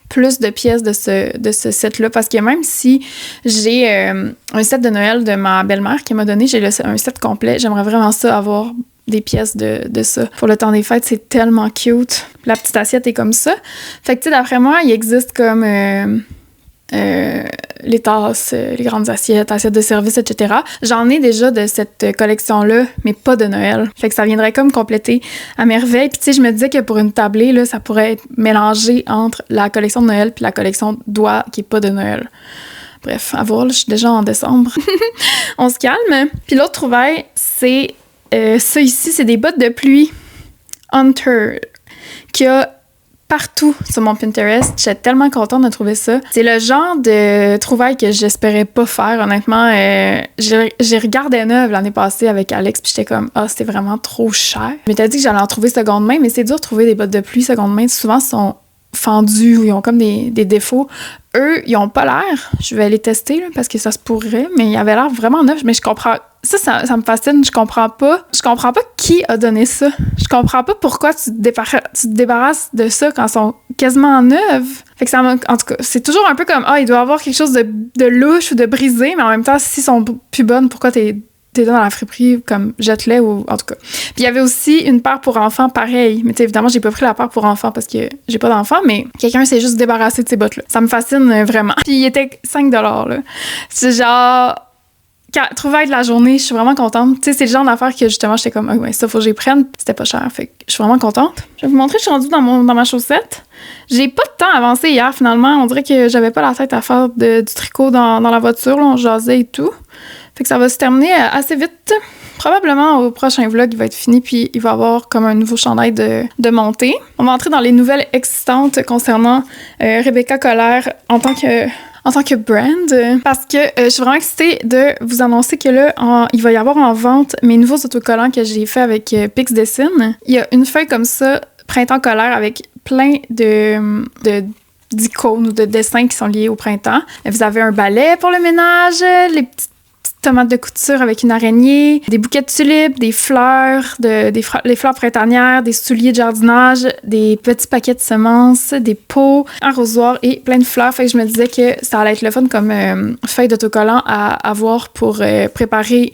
Speaker 1: plus de pièces de ce set-là, parce que même si j'ai un set de Noël de ma belle-mère qui m'a donné, j'ai un set complet, j'aimerais vraiment ça avoir des pièces de ça. Pour le temps des fêtes, c'est tellement cute. La petite assiette est comme ça. Fait que, tu sais, d'après moi, il existe comme les tasses, les grandes assiettes de service, etc. J'en ai déjà de cette collection-là, mais pas de Noël. Fait que ça viendrait comme compléter à merveille. Puis tu sais, je me disais que pour une tablée, là, ça pourrait être mélangé entre la collection de Noël puis la collection d'oie qui est pas de Noël. Bref, à voir, là, je suis déjà en décembre. On se calme. Puis l'autre trouvaille, c'est ça ici, c'est des bottes de pluie Hunter qu'il y a partout sur mon Pinterest. J'étais tellement contente de trouver ça. C'est le genre de trouvaille que j'espérais pas faire, honnêtement. J'ai regardé neuve l'année passée avec Alex, puis j'étais comme, c'était vraiment trop cher. Je m'étais dit que j'allais en trouver seconde main, mais c'est dur de trouver des bottes de pluie seconde main. Souvent, ils sont fendus ou ils ont comme des défauts. Eux, ils ont pas l'air. Je vais les tester, là, parce que ça se pourrait, mais ils avaient l'air vraiment neufs. Mais je comprends... Ça me fascine. Je comprends pas qui a donné ça. Je comprends pas pourquoi tu te débarrasses de ça quand ils sont quasiment neufs. Fait que ça en tout cas, c'est toujours un peu comme, il doit y avoir quelque chose de louche ou de brisé, mais en même temps, s'ils sont plus bonnes, pourquoi t'es dans la friperie, comme jette-les, ou en tout cas. Puis il y avait aussi une paire pour enfants, pareil. Mais évidemment, j'ai pas pris la paire pour enfants parce que j'ai pas d'enfants, mais quelqu'un s'est juste débarrassé de ces bottes-là. Ça me fascine vraiment. Puis il était 5 $, là. C'est genre... trouvaille de la journée, je suis vraiment contente. Tu sais, c'est le genre d'affaire que justement, j'étais comme, ça, faut que j'y prenne. C'était pas cher, fait que je suis vraiment contente. Je vais vous montrer, je suis rendue dans ma chaussette. J'ai pas de temps avancé hier, finalement. On dirait que j'avais pas la tête à faire du tricot dans la voiture, là, on jasait et tout. Fait que ça va se terminer assez vite. Probablement au prochain vlog, il va être fini, puis il va y avoir comme un nouveau chandail de montée. On va entrer dans les nouvelles existantes concernant Rebecca Colère en tant que brand, parce que je suis vraiment excitée de vous annoncer que là, il va y avoir en vente mes nouveaux autocollants que j'ai fait avec Pix Dessine. Il y a une feuille comme ça, Printemps Colère, avec plein d'icônes ou de dessins qui sont liés au printemps. Vous avez un balai pour le ménage, les petites tomates de couture avec une araignée, des bouquets de tulipes, des fleurs, les fleurs printanières, des souliers de jardinage, des petits paquets de semences, des pots, un arrosoir et plein de fleurs. Fait que je me disais que ça allait être le fun comme feuille d'autocollant à avoir pour préparer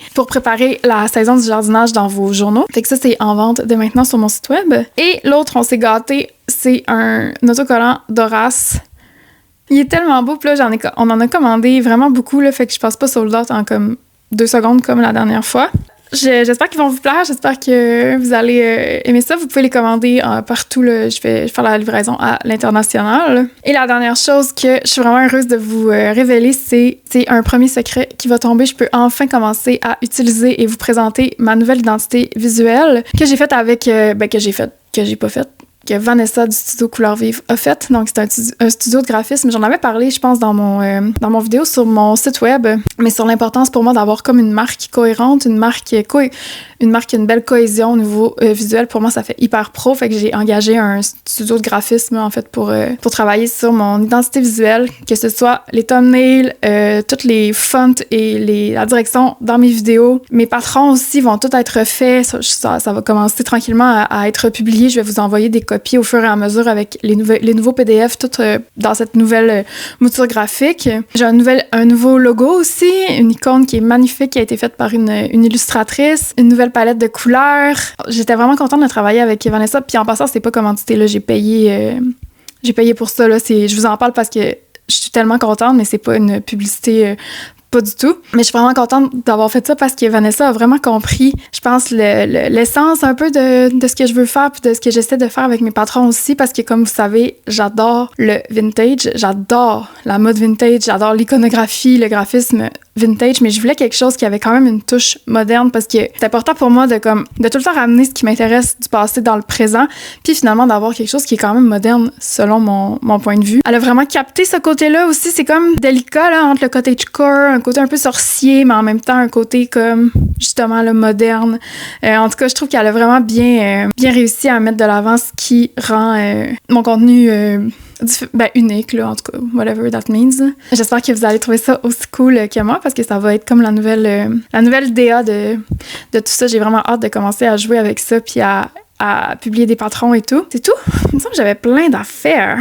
Speaker 1: la saison du jardinage dans vos journaux. Fait que ça, c'est en vente dès maintenant sur mon site web. Et l'autre, on s'est gâté, c'est un autocollant d'Horace. Il est tellement beau, puis là, on en a commandé vraiment beaucoup, là, fait que je passe pas sold out en comme 2 secondes comme la dernière fois. J'espère qu'ils vont vous plaire, j'espère que vous allez aimer ça. Vous pouvez les commander partout, là. Je vais faire la livraison à l'international. Et la dernière chose que je suis vraiment heureuse de vous révéler, c'est un premier secret qui va tomber. Je peux enfin commencer à utiliser et vous présenter ma nouvelle identité visuelle que j'ai faite avec... que j'ai pas faite, que Vanessa du studio Couleur Vive a fait. Donc, c'est un studio de graphisme. J'en avais parlé, je pense, dans mon vidéo sur mon site web, mais sur l'importance pour moi d'avoir comme une marque cohérente, une marque qui a une belle cohésion au niveau visuel. Pour moi, ça fait hyper pro. Fait que j'ai engagé un studio de graphisme, en fait, pour travailler sur mon identité visuelle, que ce soit les thumbnails, toutes les fonts et la direction dans mes vidéos. Mes patrons aussi vont tout être faits. Ça va commencer tranquillement à être publié. Je vais vous envoyer des copies au fur et à mesure avec les nouveaux PDF, tout dans cette nouvelle mouture graphique. J'ai un nouveau logo aussi, une icône qui est magnifique, qui a été faite par une illustratrice, une nouvelle palette de couleurs. J'étais vraiment contente de travailler avec Vanessa. Puis en passant, c'est pas commandité, là, j'ai payé pour ça. Là, je vous en parle parce que je suis tellement contente, mais c'est pas une publicité... pas du tout. Mais je suis vraiment contente d'avoir fait ça parce que Vanessa a vraiment compris, je pense, l'essence un peu de ce que je veux faire puis de ce que j'essaie de faire avec mes patrons aussi, parce que comme vous savez, j'adore le vintage, j'adore la mode vintage, j'adore l'iconographie, le graphisme vintage, mais je voulais quelque chose qui avait quand même une touche moderne parce que c'est important pour moi de tout le temps ramener ce qui m'intéresse du passé dans le présent, puis finalement d'avoir quelque chose qui est quand même moderne selon mon point de vue. Elle a vraiment capté ce côté-là aussi, c'est comme délicat là, entre le cottagecore, un côté un peu sorcier, mais en même temps un côté comme justement le moderne. En tout cas, je trouve qu'elle a vraiment bien réussi à mettre de l'avant ce qui rend mon contenu unique, là, en tout cas, whatever that means. J'espère que vous allez trouver ça aussi cool que moi, parce que ça va être comme la nouvelle DA de tout ça. J'ai vraiment hâte de commencer à jouer avec ça, puis à à publier des patrons et tout. C'est tout. Il me semble que j'avais plein d'affaires.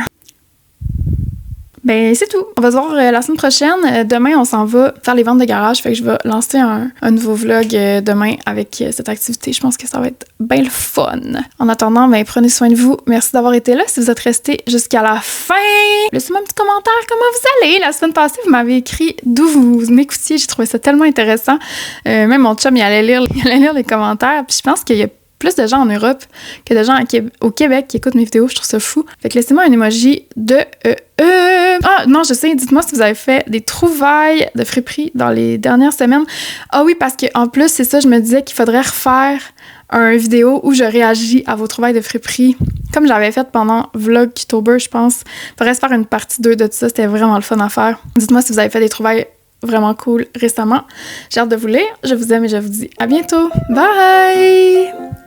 Speaker 1: Ben, c'est tout. On va se voir la semaine prochaine. Demain, on s'en va faire les ventes de garage. Fait que je vais lancer un nouveau vlog demain avec cette activité. Je pense que ça va être bien le fun. En attendant, ben, prenez soin de vous. Merci d'avoir été là. Si vous êtes restés jusqu'à la fin, laissez-moi un petit commentaire. Comment vous allez? La semaine passée, vous m'avez écrit d'où vous m'écoutiez. J'ai trouvé ça tellement intéressant. Même mon chum, il allait lire les commentaires. Puis je pense qu'il y a plus de gens en Europe que de gens au Québec qui écoutent mes vidéos. Je trouve ça fou. Fait que laissez-moi un emoji de Ah non, je sais, dites-moi si vous avez fait des trouvailles de friperie dans les dernières semaines. Ah oui, parce qu'en plus, c'est ça, je me disais qu'il faudrait refaire une vidéo où je réagis à vos trouvailles de friperie. Comme j'avais fait pendant Vlogtober, je pense. Il faudrait se faire une partie 2 de tout ça. C'était vraiment le fun à faire. Dites-moi si vous avez fait des trouvailles vraiment cool récemment. J'ai hâte de vous lire. Je vous aime et je vous dis à bientôt. Bye!